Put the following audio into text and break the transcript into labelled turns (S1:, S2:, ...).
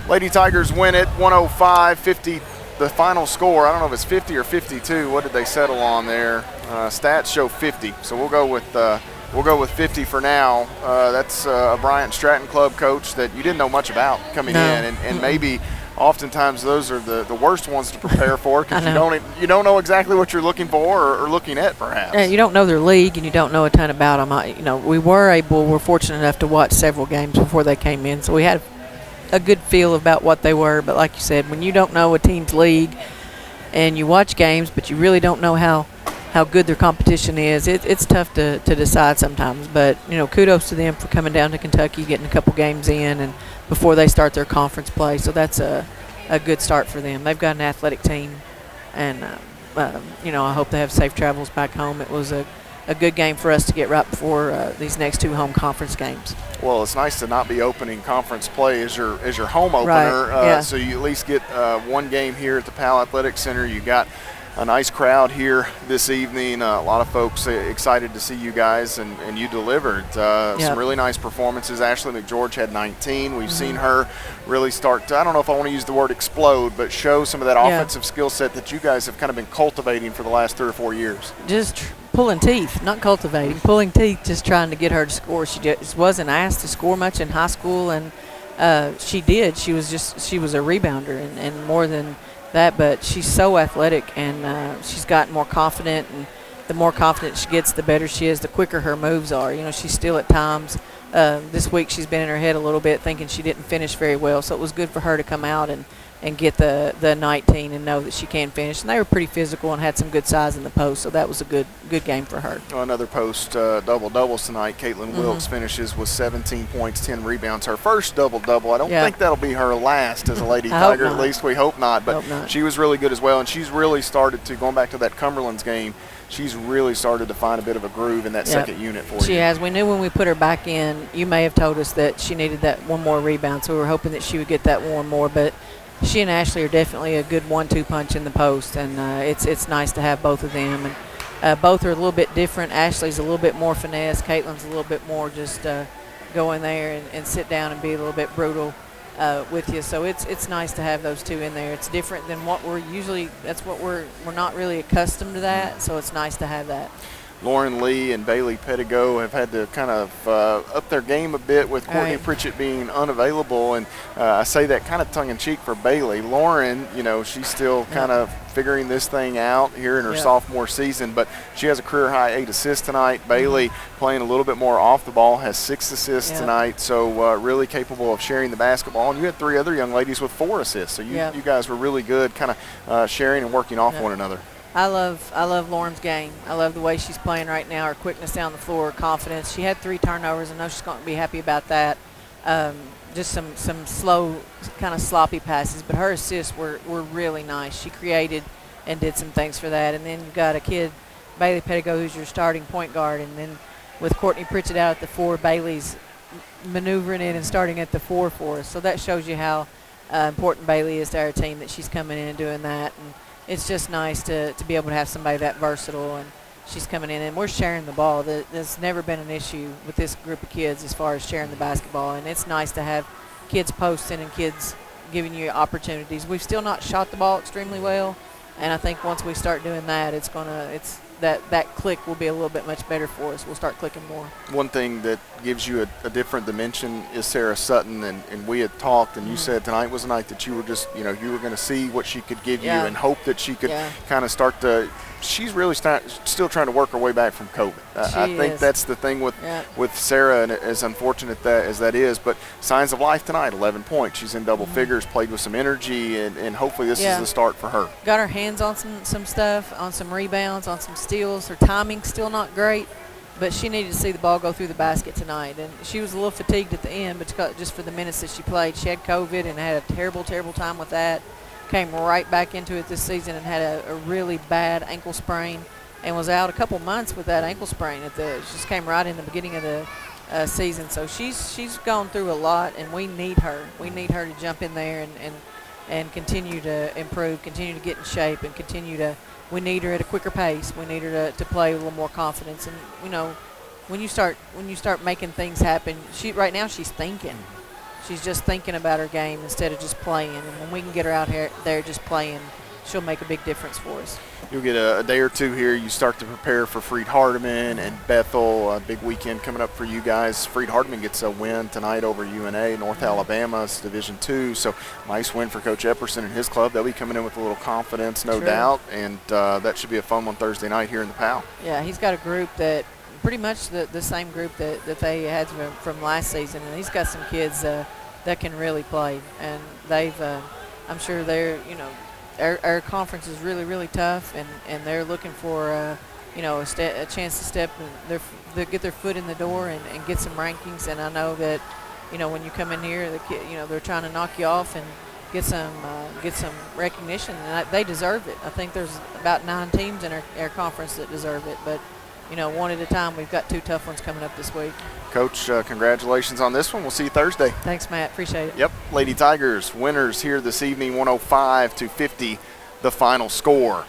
S1: Lady Tigers win it 105-50. The final score, I don't know if it's 50 or 52. What did they settle on there? Stats show 50, so we'll go with 50 for now. That's a Bryant Stratton club coach that you didn't know much about coming in, and maybe oftentimes those are the worst ones to prepare for because you don't know exactly what you're looking for or looking at perhaps.
S2: Yeah, you don't know their league and you don't know a ton about them. We're fortunate enough to watch several games before they came in, so we had a good feel about what they were. But like you said, when you don't know a team's league and you watch games but you really don't know how good their competition is, it's tough to decide sometimes. But kudos to them for coming down to Kentucky, getting a couple games in and before they start their conference play, so that's a good start for them. They've got an athletic team, and I hope they have safe travels back home. It was a good game for us to get right before these next two home conference games.
S1: Well, it's nice to not be opening conference play as your home opener,
S2: right.
S1: So you at least get one game here at the Powell Athletic Center. You got a nice crowd here this evening. A lot of folks excited to see you guys, and you delivered some really nice performances. Ashley McGeorge had 19. We've seen her really start to, I don't know if I want to use the word explode, but show some of that offensive skill set that you guys have kind of been cultivating for the last 3 or 4 years.
S2: Just pulling teeth, not cultivating, pulling teeth, just trying to get her to score. She just wasn't asked to score much in high school, and she did. She was a rebounder and more than that, but she's so athletic, and she's gotten more confident, and the more confident she gets, the better she is, the quicker her moves are. She's still at times, this week she's been in her head a little bit thinking she didn't finish very well, so it was good for her to come out and get the 19 and know that she can finish. And they were pretty physical and had some good size in the post, so that was a good game for her.
S1: Another post double-doubles tonight. Caitlin Wilkes finishes with 17 points, 10 rebounds. Her first double-double. I don't think that'll be her last as a Lady Tiger. At least we hope not. But she was really good as well, and she's really started to, going back to that Cumberland's game, she's really started to find a bit of a groove in that second unit for you.
S2: She has. We knew when we put her back in, you may have told us that she needed that one more rebound, so we were hoping that she would get that one more. But she and Ashley are definitely a good 1-2 punch in the post, and it's nice to have both of them. And both are a little bit different. Ashley's a little bit more finesse. Caitlin's a little bit more just go in there and sit down and be a little bit brutal with you. So it's nice to have those two in there. It's different than what we're usually. That's what we're not really accustomed to that. So it's nice to have that.
S1: Lauren Lee and Bailey Pettigo have had to kind of up their game a bit with Courtney Pritchett being unavailable, and I say that kind of tongue-in-cheek for Bailey. Lauren, she's still kind of figuring this thing out here in her sophomore season, but she has a career-high 8 assists tonight. Bailey playing a little bit more off the ball, has 6 assists tonight, so really capable of sharing the basketball. And you had 3 other young ladies with 4 assists, so you guys were really good kind of sharing and working off one another.
S2: I love Lauren's game. I love the way she's playing right now, her quickness down the floor, her confidence. She had 3 turnovers. I know she's going to be happy about that. Just some slow, kind of sloppy passes, but her assists were really nice. She created and did some things for that. And then you've got a kid, Bailey Pettigo, who's your starting point guard. And then with Courtney Pritchett out at the 4, Bailey's maneuvering in and starting at the 4 for us. So that shows you how important Bailey is to our team, that she's coming in and doing that. And it's just nice to be able to have somebody that versatile, and she's coming in, and we're sharing the ball. There's never been an issue with this group of kids as far as sharing the basketball, and it's nice to have kids posting and kids giving you opportunities. We've still not shot the ball extremely well, and I think once we start doing that, that click will be a little bit much better for us. We'll start clicking more.
S1: One thing that gives you a different dimension is Sarah Sutton, and we had talked, and you said tonight was a night that you were just, you were going to see what she could give you and hope that she could kind of start to. She's really still trying to work her way back from COVID. I think that's the thing with Sarah, and as unfortunate as that is, but signs of life tonight, 11 points. She's in double figures, played with some energy, and hopefully this is the start for her.
S2: Got her hands on some stuff, on some rebounds, on some steals. Her timing's still not great, but she needed to see the ball go through the basket tonight. And she was a little fatigued at the end, but just for the minutes that she played. She had COVID and had a terrible, terrible time with that. Came right back into it this season and had a really bad ankle sprain and was out a couple months with that ankle sprain. She just came right in the beginning of the season. So she's gone through a lot, and we need her. We need her to jump in there and continue to improve, continue to get in shape, and we need her at a quicker pace. We need her to play with a little more confidence. And, when you start making things happen, right now she's thinking. she's just thinking about her game instead of just playing. And when we can get her out there just playing, she'll make a big difference for us.
S1: You'll get a day or two here. You start to prepare for Freed-Hardeman and Bethel. A big weekend coming up for you guys. Freed-Hardeman gets a win tonight over UNA, North Alabama. It's Division II, so nice win for Coach Epperson and his club. They'll be coming in with a little confidence, no doubt, and that should be a fun one Thursday night here in the PAL.
S2: Yeah, he's got a group that pretty much the same group that they had from last season, and he's got some kids that can really play, and they've I'm sure they're, you know, our conference is really, really tough, and they're looking for, a chance to step and get their foot in the door and get some rankings. And I know that, you know, when you come in here, they're trying to knock you off and get some recognition, and they deserve it. I think there's about 9 teams in our conference that deserve it, but, you know, one at a time. We've got 2 tough ones coming up this week.
S1: Coach, congratulations on this one. We'll see you Thursday.
S2: Thanks, Matt. Appreciate it.
S1: Yep. Lady Tigers winners here this evening, 105-50, the final score.